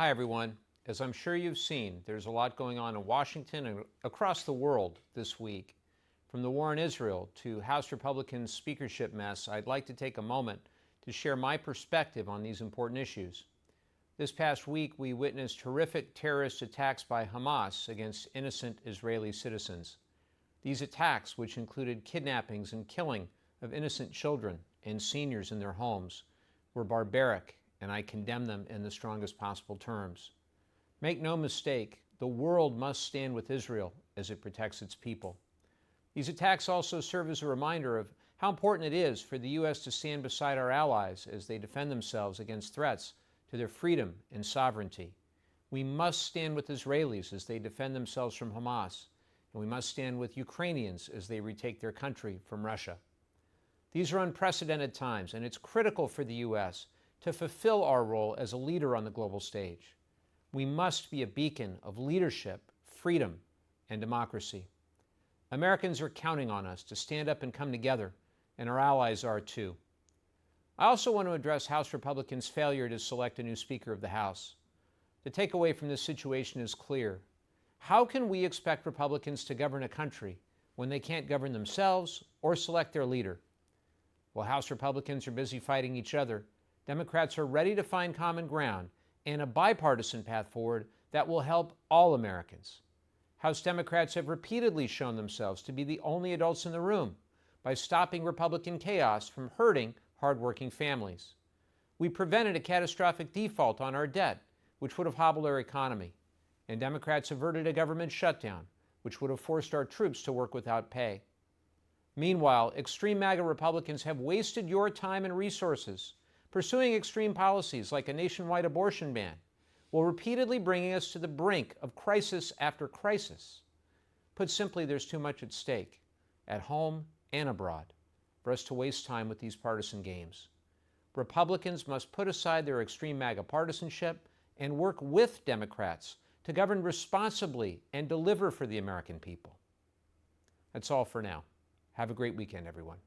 Hi, everyone. As I'm sure you've seen, there's a lot going on in Washington and across the world this week. From the war in Israel to House Republicans' speakership mess, I'd like to take a moment to share my perspective on these important issues. This past week, we witnessed horrific terrorist attacks by Hamas against innocent Israeli citizens. These attacks, which included kidnappings and killing of innocent children and seniors in their homes, were barbaric, and I condemn them in the strongest possible terms. Make no mistake, the world must stand with Israel as it protects its people. These attacks also serve as a reminder of how important it is for the U.S. to stand beside our allies as they defend themselves against threats to their freedom and sovereignty. We must stand with Israelis as they defend themselves from Hamas, and we must stand with Ukrainians as they retake their country from Russia. These are unprecedented times, and it's critical for the U.S. to fulfill our role as a leader on the global stage. We must be a beacon of leadership, freedom, and democracy. Americans are counting on us to stand up and come together, and our allies are too. I also want to address House Republicans' failure to select a new Speaker of the House. The takeaway from this situation is clear. How can we expect Republicans to govern a country when they can't govern themselves or select their leader? While House Republicans are busy fighting each other, Democrats are ready to find common ground and a bipartisan path forward that will help all Americans. House Democrats have repeatedly shown themselves to be the only adults in the room by stopping Republican chaos from hurting hardworking families. We prevented a catastrophic default on our debt, which would have hobbled our economy, and Democrats averted a government shutdown, which would have forced our troops to work without pay. Meanwhile, extreme MAGA Republicans have wasted your time and resources pursuing extreme policies like a nationwide abortion ban, while repeatedly bringing us to the brink of crisis after crisis. Put simply, there's too much at stake, at home and abroad, for us to waste time with these partisan games. Republicans must put aside their extreme MAGA partisanship and work with Democrats to govern responsibly and deliver for the American people. That's all for now. Have a great weekend, everyone.